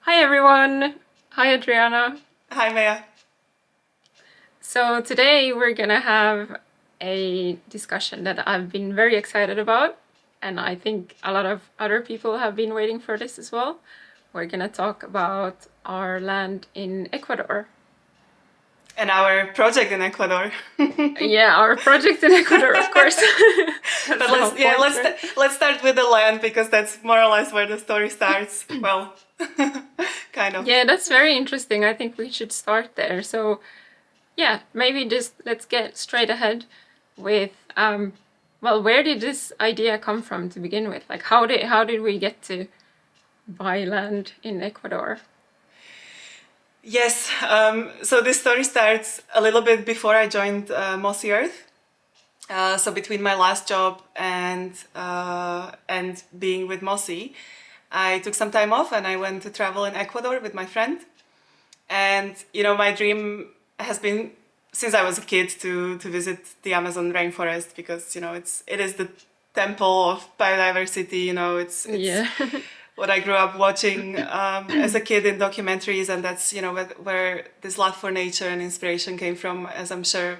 Hi everyone! Hi Adriana! Hi, Maya. So today we're gonna have a discussion that I've been very excited about, and I think a lot of other people have been waiting for this as well. We're gonna talk about our land in Ecuador. And our project in Ecuador. Yeah, our project in Ecuador, of course. That's But the whole point, right? let's start with the land because that's more or less where the story starts. Well, kind of. Yeah, that's very interesting. I think we should start there. So, yeah, maybe just let's get straight ahead with well, where did this idea come from to begin with? Like how did we get to buy land in Ecuador? Yes. So this story starts a little bit before I joined Mossy Earth. So between my last job and being with Mossy, I took some time off and I went to travel in Ecuador with my friend. And my dream has been since I was a kid to visit the Amazon rainforest because it is the temple of biodiversity. It's Yeah. what I grew up watching as a kid in documentaries, and that's where this love for nature and inspiration came from. As I'm sure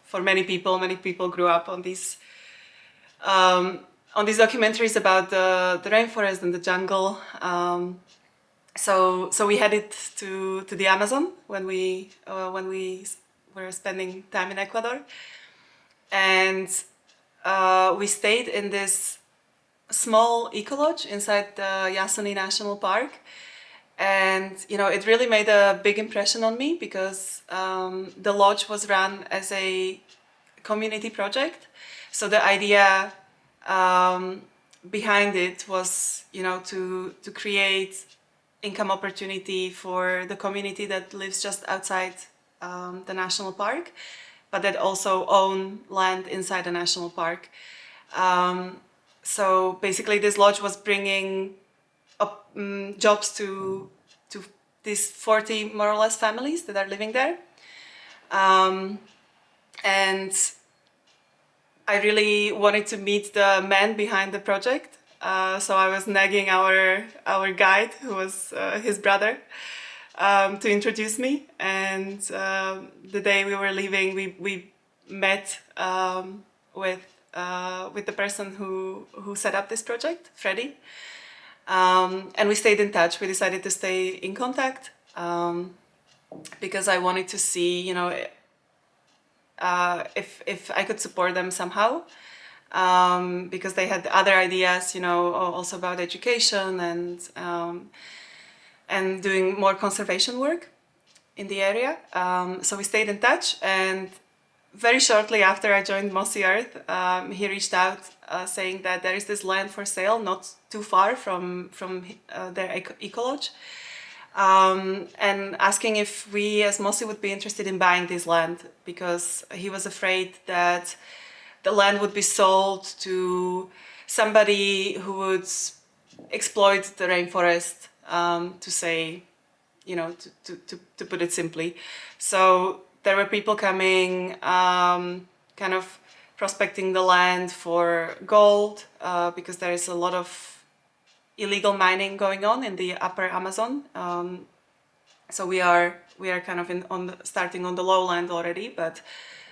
for many people grew up um, on these documentaries about the rainforest and the jungle. So we headed to the Amazon when we were spending time in Ecuador, and we stayed in this small eco lodge inside the Yasuní National Park, and it really made a big impression on me because the lodge was run as a community project. So the idea um, behind it was to create income opportunity for the community that lives just outside the national park, but that also own land inside the national park. Um, so basically, this lodge was bringing up jobs to these 40 more or less families that are living there, um, and I really wanted to meet the man behind the project. So I was nagging our guide, who was his brother, to introduce me. And the day we were leaving, we met with the person who set up this project, Freddie. And we stayed in touch. We decided to stay in contact because I wanted to see, if I could support them somehow. Because they had other ideas, also about education and doing more conservation work in the area. So we stayed in touch, and very shortly after I joined Mossy Earth, he reached out saying that there is this land for sale not too far from their eco lodge, and asking if we as Mossy would be interested in buying this land because he was afraid that the land would be sold to somebody who would exploit the rainforest, to say, to put it simply. So there were people coming, kind of prospecting the land for gold, because there is a lot of illegal mining going on in the upper Amazon. So we are kind of starting on the lowland already, but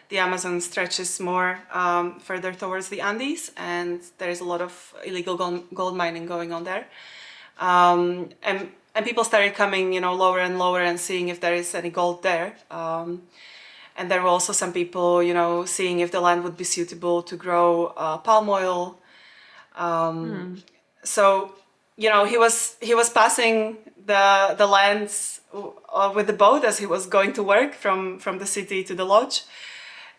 the Amazon stretches more further towards the Andes, and there is a lot of illegal gold mining going on there. And people started coming, lower and lower and seeing if there is any gold there. And there were also some people, seeing if the land would be suitable to grow palm oil. Hmm. So, he was passing the lands with the boat as he was going to work from the city to the lodge,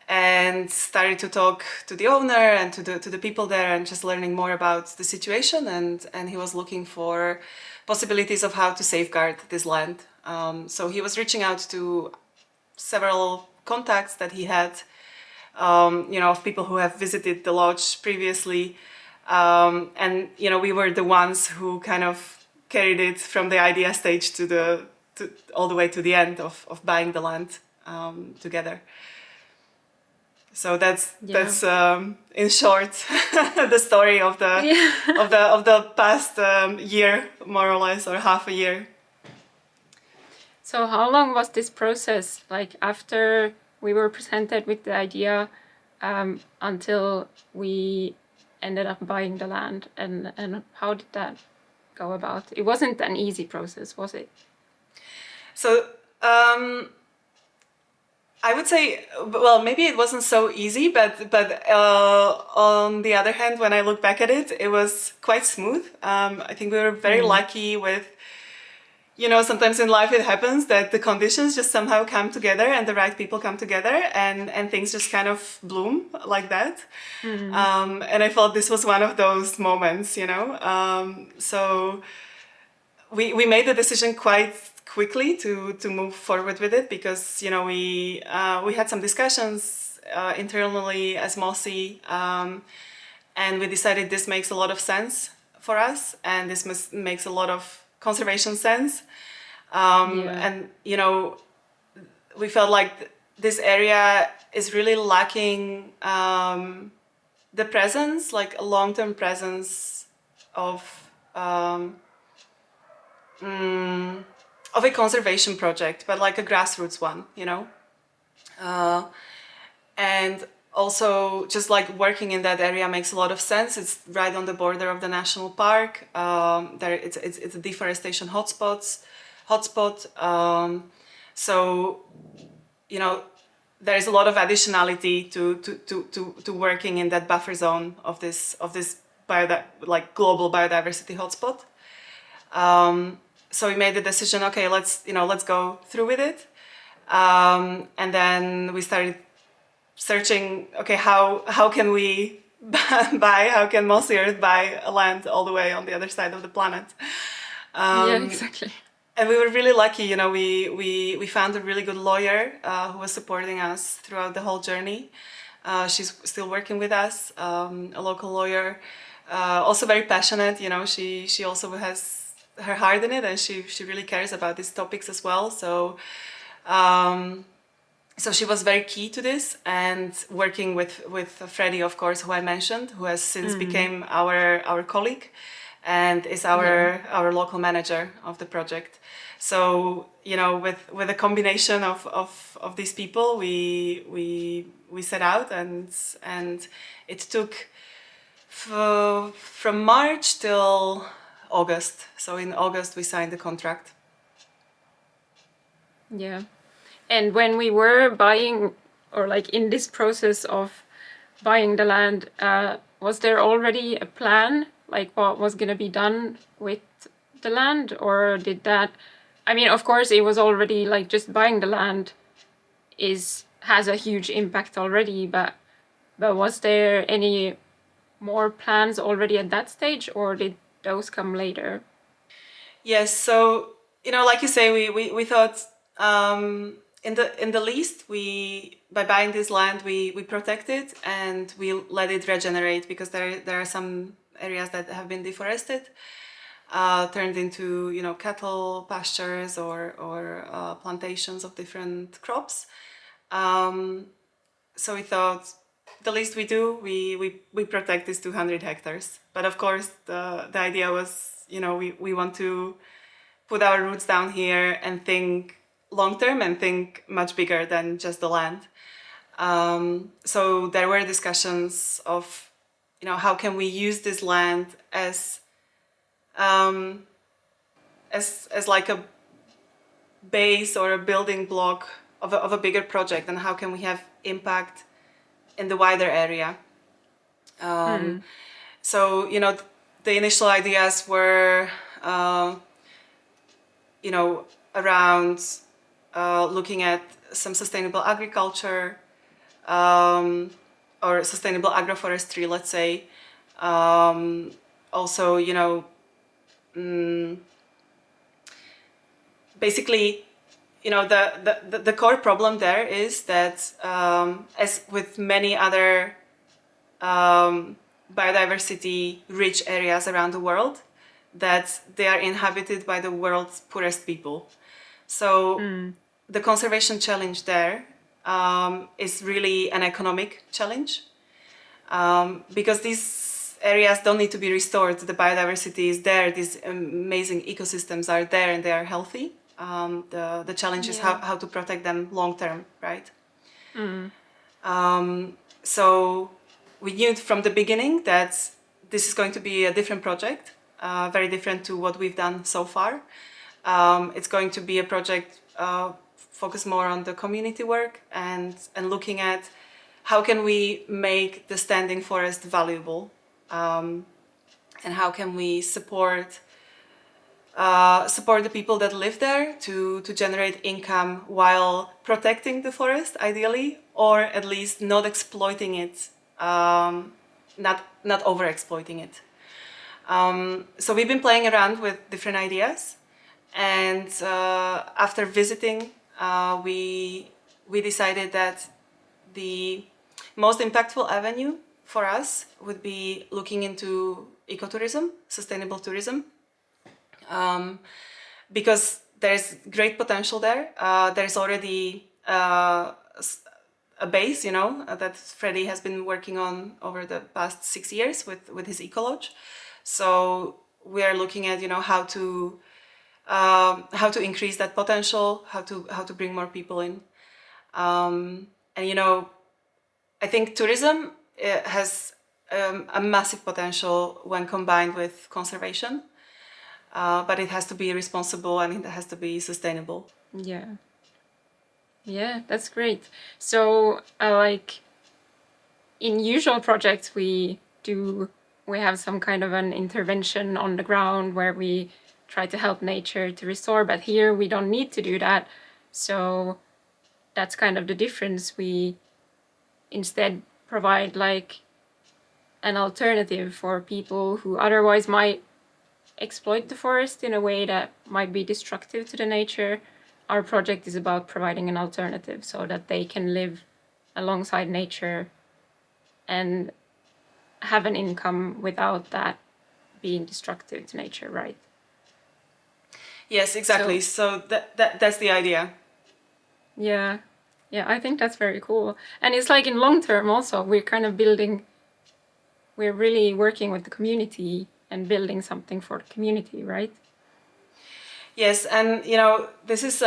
and started to talk to the owner and to the people there and just learning more about the situation, and he was looking for possibilities of how to safeguard this land. So he was reaching out to several contacts that he had, of people who have visited the lodge previously, and we were the ones who kind of carried it from the idea stage to all the way to the end of buying the land together. So that's Yeah. that's in short the story of the Yeah. of the of the past year, more or less, or half a year. So how long was this process? Like after we were presented with the idea, until we ended up buying the land, and how did that go about? It wasn't an easy process, was it? So I would say, well, maybe it wasn't so easy, but on the other hand, when I look back at it, it was quite smooth. I think we were very lucky with, you know, sometimes in life it happens that the conditions just somehow come together and the right people come together, and things just kind of bloom like that. And I felt this was one of those moments, you know. So we made the decision quite quickly to move forward with it, because, you know, we had some discussions internally as Mossy, and we decided this makes a lot of sense for us, and this makes a lot of conservation sense. And, you know, we felt like this area is really lacking the presence, like a long-term presence of a conservation project, but like a grassroots one, you know. And also, just like working in that area makes a lot of sense. It's right on the border of the national park. It's a deforestation hotspot. So, you know, there is a lot of additionality to working in that buffer zone of this like global biodiversity hotspot. So we made the decision. Okay, let's go through with it. And then we started searching. Okay, how can we how can Mossy Earth buy a land all the way on the other side of the planet? Yeah, exactly. And we were really lucky, you know. We found a really good lawyer who was supporting us throughout the whole journey. She's still working with us, a local lawyer, also very passionate. You know, she also has her heart in it, and she really cares about these topics as well. So she was very key to this, and working with Freddie, of course, who I mentioned, who has since became our colleague, and is our local manager of the project. So, you know, with a combination of these people, we set out, and it took from March till August. So in August we signed the contract. Yeah. And when we were buying, or like in this process of buying the land, was there already a plan, like what was going to be done with the land? Or did that, I mean, of course, it was already like just buying the land has a huge impact already, but was there any more plans already at that stage, or did those come later? Yes, so, you know, like you say, we thought, in the least, we, by buying this land, we protect it and we let it regenerate, because there are some areas that have been deforested, turned into, you know, cattle pastures or plantations of different crops. So we thought, the least we do, we protect these 200 hectares. But of course, the idea was, you know, we want to put our roots down here and think long term and think much bigger than just the land. So there were discussions of, you know, how can we use this land as like a base or a building block of a bigger project, and how can we have impact in the wider area. So, you know, the initial ideas were, you know, around looking at some sustainable agriculture, or sustainable agroforestry, let's say. Also, you know, basically, you know, the core problem there is that, as with many other biodiversity rich areas around the world, that they are inhabited by the world's poorest people. So the conservation challenge there is really an economic challenge, because these areas don't need to be restored. The biodiversity is there, these amazing ecosystems are there, and they are healthy. The challenge is Yeah. how to protect them long term, right? Mm. So we knew from the beginning that this is going to be a different project, very different to what we've done so far. It's going to be a project focused more on the community work and looking at how can we make the standing forest valuable, and how can we support the people that live there to generate income while protecting the forest, ideally, or at least not exploiting it, not over exploiting it. So we've been playing around with different ideas, and after visiting, we decided that the most impactful avenue for us would be looking into ecotourism, sustainable tourism, because there's great potential there. There's already a base, that Freddie has been working on over the past 6 years with his ecolodge. So we are looking at how to increase that potential, how to bring more people in, and I think tourism has a massive potential when combined with conservation, but it has to be responsible and it has to be sustainable. Yeah. Yeah, that's great. So, like in usual projects, we have some kind of an intervention on the ground where we try to help nature to restore, but here we don't need to do that. So that's kind of the difference. We instead provide like an alternative for people who otherwise might exploit the forest in a way that might be destructive to the nature. Our project is about providing an alternative so that they can live alongside nature and have an income without that being destructive to nature, right? Yes, exactly. So that's the idea. Yeah. Yeah, I think that's very cool. And it's like in long term also, we're really working with the community and building something for the community, right? Yes, and this is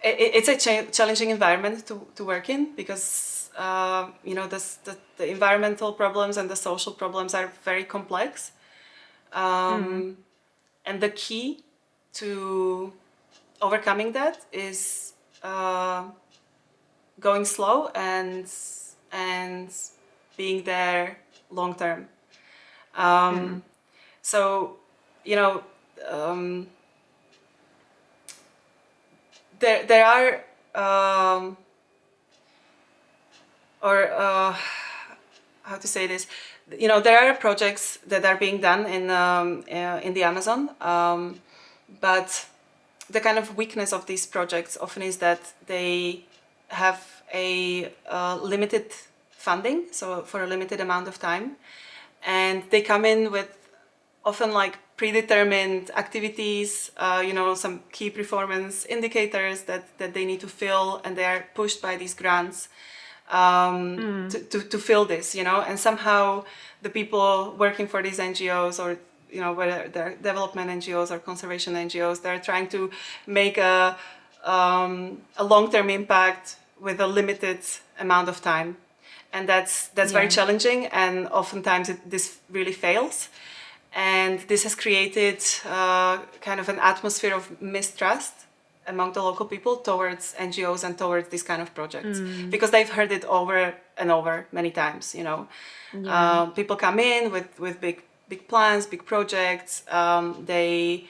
it's a challenging environment to work in, because the environmental problems and the social problems are very complex, and the key to overcoming that is going slow and being there long term. So um, there are how to say this, there are projects that are being done in the Amazon, but the kind of weakness of these projects often is that they have a limited funding, so for a limited amount of time, and they come in with often like predetermined activities, some key performance indicators that they need to fill, and they are pushed by these grants to fill this, and somehow the people working for these NGOs, or whether they're development NGOs or conservation NGOs, they're trying to make a long-term impact with a limited amount of time, and that's very challenging, and oftentimes this really fails. And this has created kind of an atmosphere of mistrust among the local people towards NGOs and towards these kind of projects, because they've heard it over and over many times. People come in with big plans, big projects. They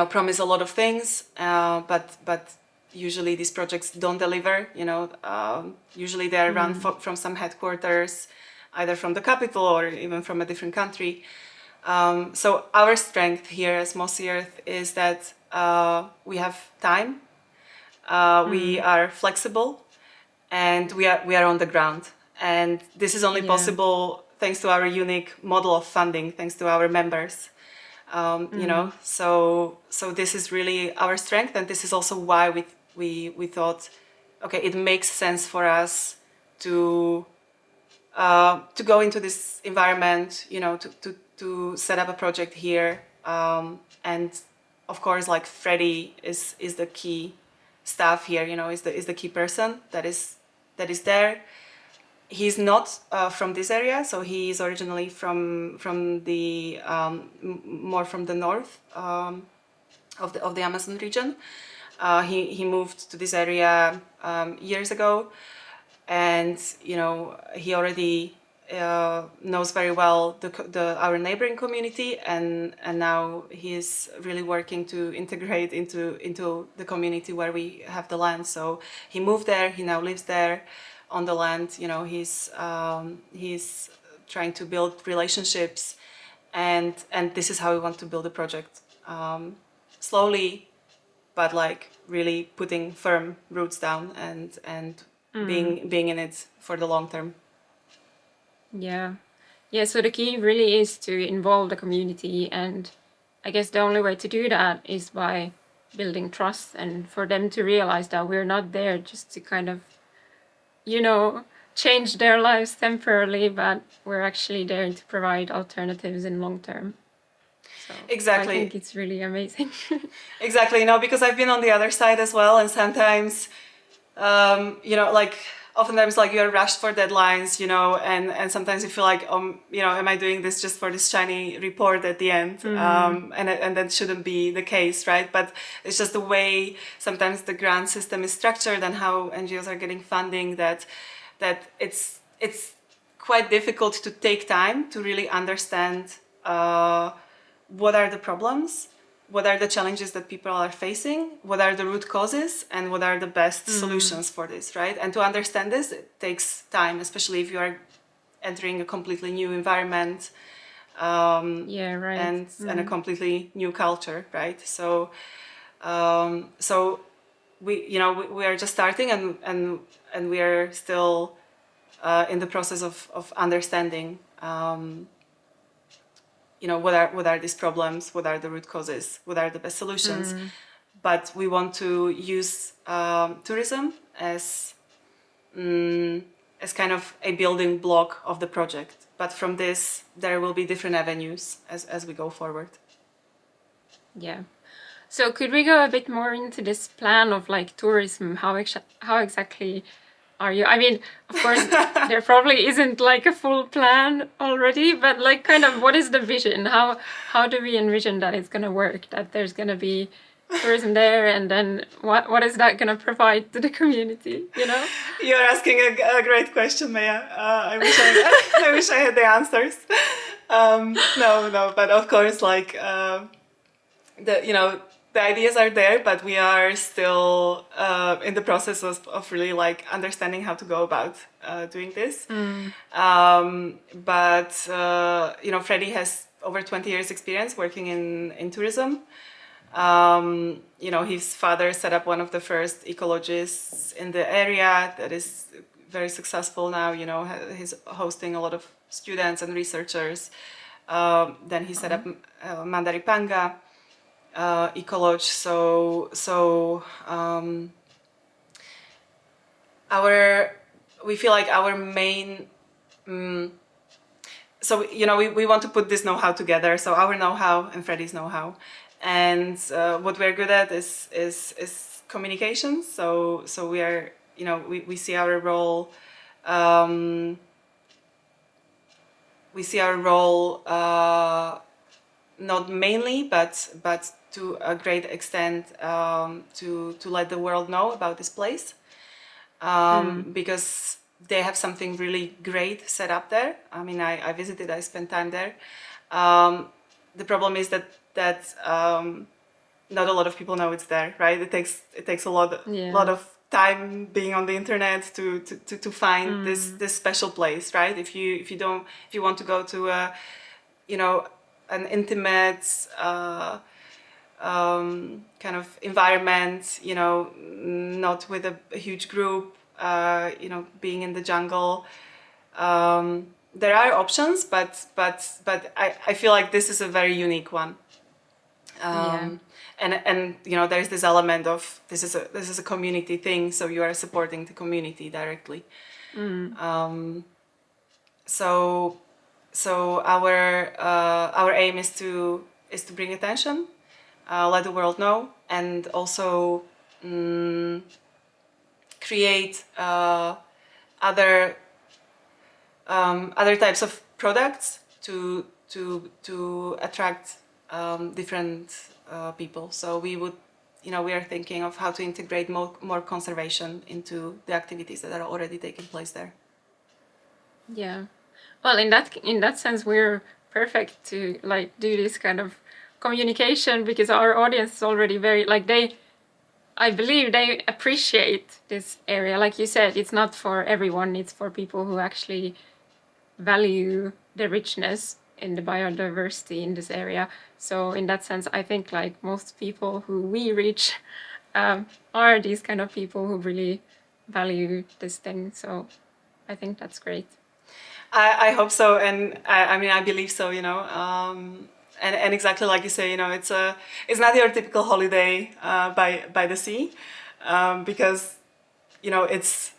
promise a lot of things, but usually these projects don't deliver. Usually they are run from some headquarters, either from the capital or even from a different country. So our strength here as Mossy Earth is that we have time, we are flexible, and we are on the ground. And this is only possible thanks to our unique model of funding, thanks to our members. So this is really our strength, and this is also why we thought, okay, it makes sense for us to to go into this environment, you know, to set up a project here. And of course, like Freddie is the key staff here, you know, is the key person that is there. He's not from this area, so he is originally from the more from the north of the Amazon region. He moved to this area years ago, and you know he already knows very well our neighboring community, and now he is really working to integrate into the community where we have the land. So he moved there. He now lives there on the land. You know, he's trying to build relationships, and this is how we want to build a project, slowly, but like really putting firm roots down and being in it for the long term. Yeah. Yeah, so the key really is to involve the community, and I guess the only way to do that is by building trust and for them to realize that we're not there just to kind of, you know, change their lives temporarily, but we're actually there to provide alternatives in long term. So Exactly. I think it's really amazing. Exactly, you know, because I've been on the other side as well, and sometimes, you know, like oftentimes like you're rushed for deadlines, you know, and sometimes you feel like, you know, am I doing this just for this shiny report at the end? And that shouldn't be the case, right? But it's just the way sometimes the grant system is structured and how NGOs are getting funding that it's quite difficult to take time to really understand what are the problems, what are the challenges that people are facing, what are the root causes, and what are the best solutions for this, right? And to understand this, it takes time, especially if you are entering a completely new environment, Yeah, right. and a completely new culture, right? So we, you know, we are just starting, and we are still in the process of understanding. You know, what are these problems, what are the root causes, what are the best solutions. But we want to use tourism as kind of a building block of the project, but from this there will be different avenues as we go forward. Yeah. So could we go a bit more into this plan of like tourism? How exactly are you? I mean, of course, there probably isn't like a full plan already, but like kind of what is the vision? How do we envision that it's gonna work? That there's gonna be tourism there, and then what is that gonna provide to the community? You know? You're asking a great question, Maya. I wish I wish I had the answers. No, but of course, like the ideas are there, but we are still in the process of really like understanding how to go about doing this. But you know, Freddie has over 20 years experience working in tourism. You know, his father set up one of the first ecologists in the area that is very successful now. You know, he's hosting a lot of students and researchers. Then he set up Mandaripanga Ecolodge. We feel like our main. So you know, we want to put this know-how together. So our know-how and Freddie's know-how, and what we're good at is communication. So we are, you know, we see our role. We see our role not mainly, but to a great extent to let the world know about this place, because they have something really great set up there. I mean, I visited, I spent time there. The problem is that not a lot of people know it's there, right? It takes a lot of time being on the internet to find this special place, right? If you want to go to a, you know, an intimate kind of environment, you know, not with a huge group, you know, being in the jungle. There are options, but I feel like this is a very unique one. And you know, there's this element of this is a community thing, so you are supporting the community directly. so our aim is to bring attention, let the world know, and also create other other types of products to attract different people. So we would, we are thinking of how to integrate more conservation into the activities that are already taking place there. Yeah. Well, in that sense, we're perfect to like do this kind of communication because our audience is already very like I believe they appreciate this area. Like you said, it's not for everyone. It's for people who actually value the richness in the biodiversity in this area. So in that sense, I think like most people who we reach are these kind of people who really value this thing. So I think that's great. I hope so, and I mean I believe so. And exactly like you say, it's not your typical holiday by the sea, because it's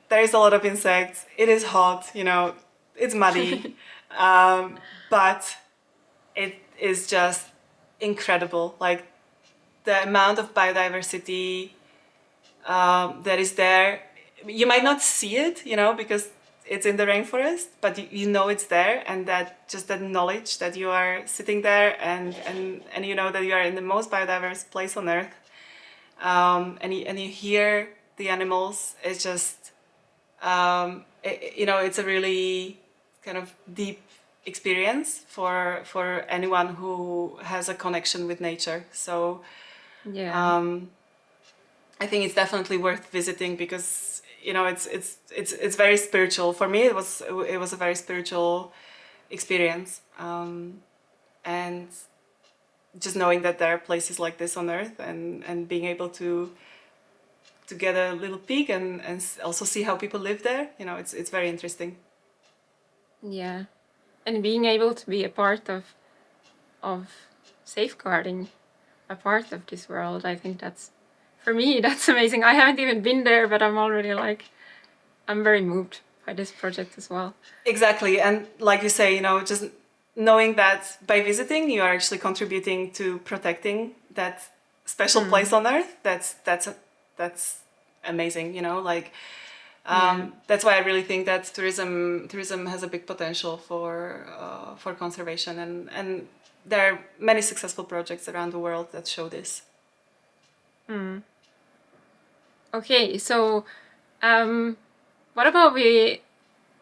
there is a lot of insects. It is hot. It's muddy, but it is just incredible. Like the amount of biodiversity that is there. You might not see it, because it's in the rainforest, but you know it's there, and that just that knowledge that you are sitting there and you know that you are in the most biodiverse place on earth, and you hear the animals. It's just it's a really kind of deep experience for anyone who has a connection with nature. So Yeah. I think it's definitely worth visiting because it's very spiritual. For me, it was a very spiritual experience, and just knowing that there are places like this on Earth, and being able to get a little peek and also see how people live there. It's very interesting. Yeah. And being able to be a part of safeguarding a part of this world, I think that's, for me, that's amazing. I haven't even been there, but I'm already like, I'm very moved by this project as well. Exactly, and like you say, just knowing that by visiting, you are actually contributing to protecting that special place on Earth. That's amazing. That's why I really think that tourism has a big potential for conservation, and there are many successful projects around the world that show this. Okay, so what about we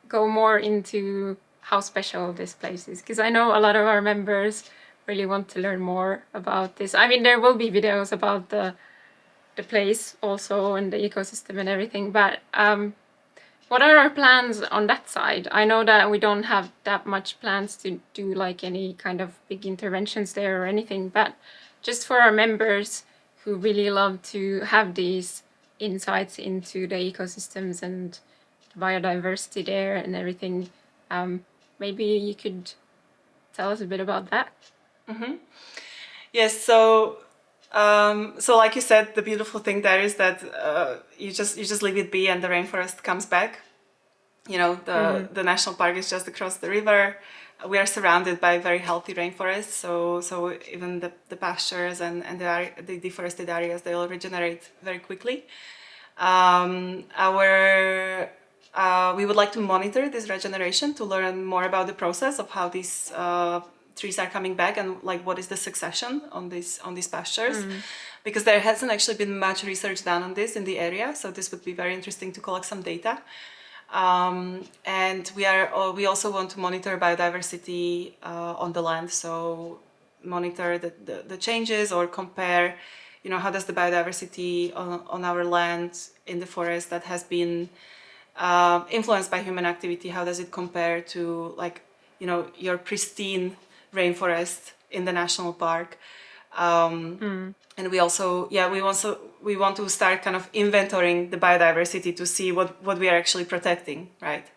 go more into how special this place is? Because I know a lot of our members really want to learn more about this. I mean, there will be videos about the place also and the ecosystem and everything, but what are our plans on that side? I know that we don't have that much plans to do like any kind of big interventions there or anything, but just for our members who really love to have these insights into the ecosystems and biodiversity there and everything, maybe you could tell us a bit about that. Yes, so like you said, the beautiful thing there is that you just leave it be, and the rainforest comes back. The national park is just across the river. We are surrounded by very healthy rainforests, so even the pastures and the deforested areas, they all regenerate very quickly. We would like to monitor this regeneration to learn more about the process of how these trees are coming back, and like what is the succession on these pastures, because there hasn't actually been much research done on this in the area. So this would be very interesting to collect some data. And we also want to monitor biodiversity on the land. So monitor the changes, or compare, how does the biodiversity on our land in the forest that has been influenced by human activity, how does it compare to your pristine rainforest in the national park. And we also we want to start kind of inventorying the biodiversity to see what we are actually protecting, right?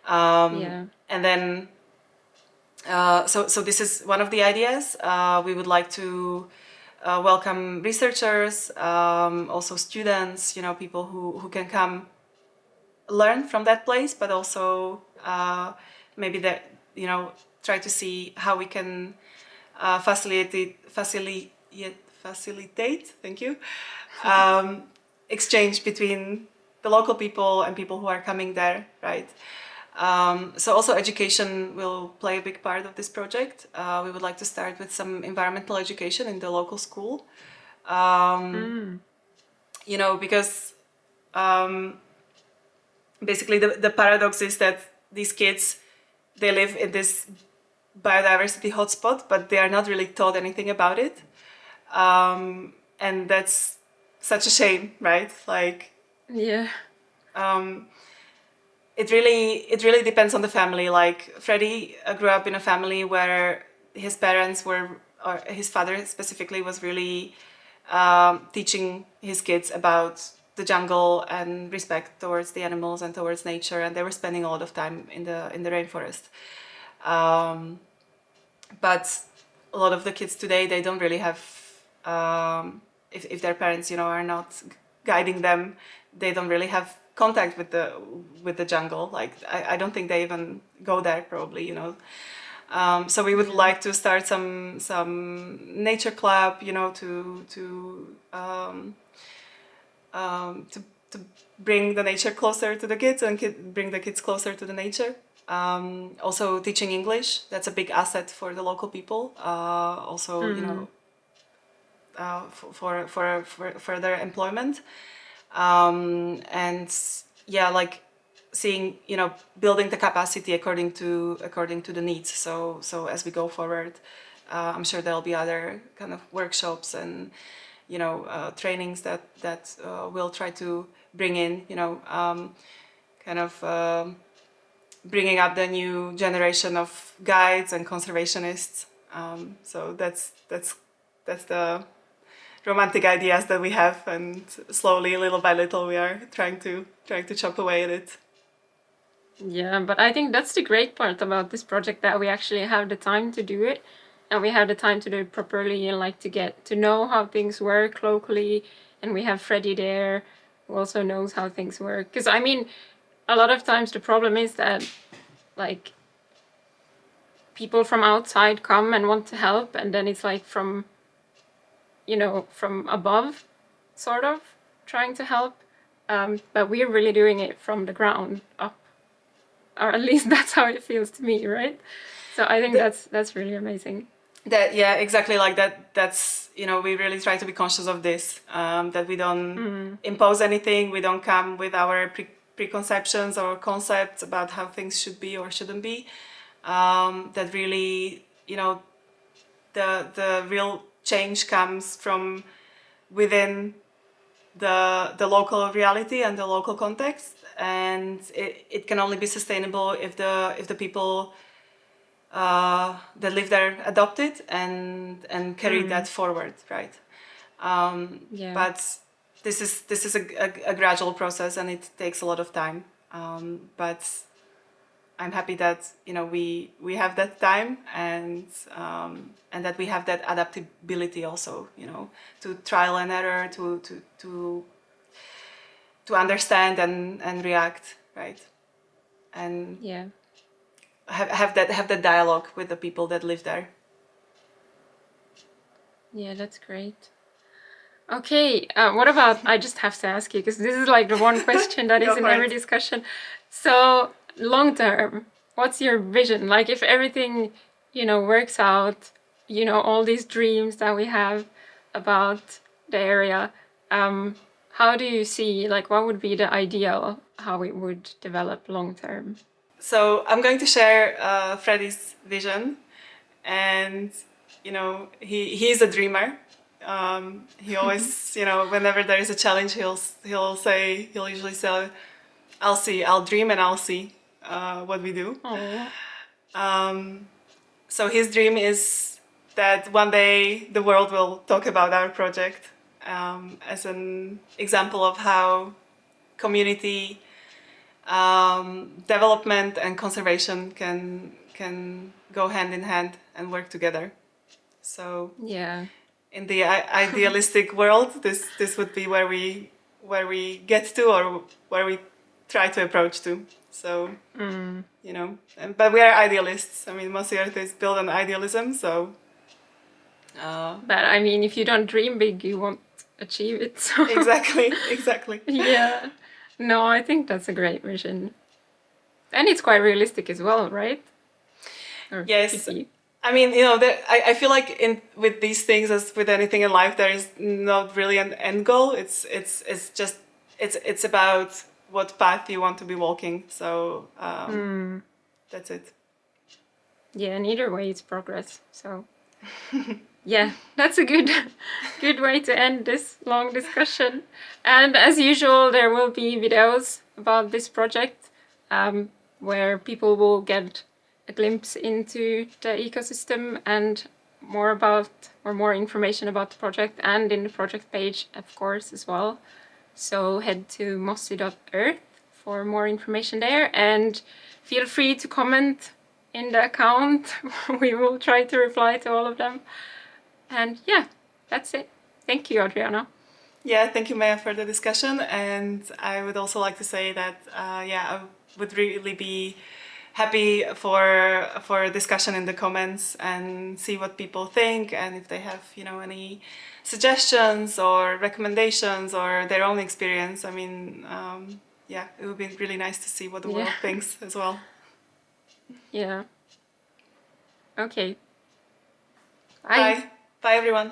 And then so this is one of the ideas. We would like to welcome researchers, also students, people who can come learn from that place, but also maybe that, try to see how we can facilitate, thank you, exchange between the local people and people who are coming there, right? So also education will play a big part of this project. We would like to start with some environmental education in the local school. Because basically the paradox is that these kids, they live in this biodiversity hotspot, but they are not really taught anything about it. And that's such a shame, right? Like, Yeah. It really depends on the family. Like Freddie grew up in a family where his parents were, or his father specifically, was really teaching his kids about the jungle and respect towards the animals and towards nature, and they were spending a lot of time in the rainforest. But a lot of the kids today, they don't really have, if their parents, are not guiding them, they don't really have contact with the jungle. Like I don't think they even go there probably, So we would like to start some nature club, to bring the nature closer to the kids and bring the kids closer to the nature. Also teaching English, that's a big asset for the local people. Also, for further employment. And yeah, like seeing, building the capacity according to the needs. So as we go forward, I'm sure there'll be other kind of workshops and trainings that we'll try to bring in, bringing up the new generation of guides and conservationists. So that's the romantic ideas that we have, and slowly, little by little, we are trying to chop away at it. Yeah, but I think that's the great part about this project, that we actually have the time to do it, and we have the time to do it properly, and like to get to know how things work locally. And we have Freddie there, who also knows how things work. Because I mean, a lot of times the problem is that like people from outside come and want to help, and then it's like from above, sort of trying to help. But we're really doing it from the ground up, or at least that's how it feels to me, right? So I think that's really amazing. Yeah, exactly like that. That's, we really try to be conscious of this, that we don't impose anything. We don't come with our preconceptions or concepts about how things should be or shouldn't be. That really, the real change comes from within the local reality and the local context, and it can only be sustainable if the people that live there adopt it and carry that forward, right? Yeah. But this is a gradual process, and it takes a lot of time. But I'm happy that we have that time, and that we have that adaptability also, to trial and error, to understand and react, right? And Yeah. have that dialogue with the people that live there. Yeah, that's great. Okay, what about, I just have to ask you, because this is like the one question that is in every discussion. So, long term, what's your vision? Like, if everything, works out, all these dreams that we have about the area, how do you see, like, what would be the ideal, how it would develop long term? So I'm going to share Freddie's vision, and he's a dreamer. He always, whenever there is a challenge, he'll usually say, I'll dream and I'll see what we do. So his dream is that one day the world will talk about our project, as an example of how community development and conservation can go hand in hand and work together. So Yeah. in the idealistic world, this would be where we get to, or where we try to approach to. So, you know, but we are idealists. I mean, Mossy Earth is built on idealism, so. But I mean, if you don't dream big, you won't achieve it. So. Exactly. Yeah. No, I think that's a great vision. And it's quite realistic as well, right? Or Yes. could be. I mean, you know, I feel like with these things, as with anything in life, there is not really an end goal. It's just it's about what path you want to be walking. So that's it. Yeah, and either way, it's progress. So. Yeah, that's a good good way to end this long discussion. And as usual, there will be videos about this project where people will get a glimpse into the ecosystem and more information about the project, and in the project page, of course, as well. So head to mossy.earth for more information there, and feel free to comment in the account. We will try to reply to all of them. And yeah, that's it. Thank you, Adriana. Yeah, thank you, Maya, for the discussion. And I would also like to say that, I would really be happy for a discussion in the comments and see what people think, and if they have, you know, any suggestions or recommendations or their own experience. I mean, it would be really nice to see what the world thinks as well. Yeah. Okay. Bye. Bye, everyone.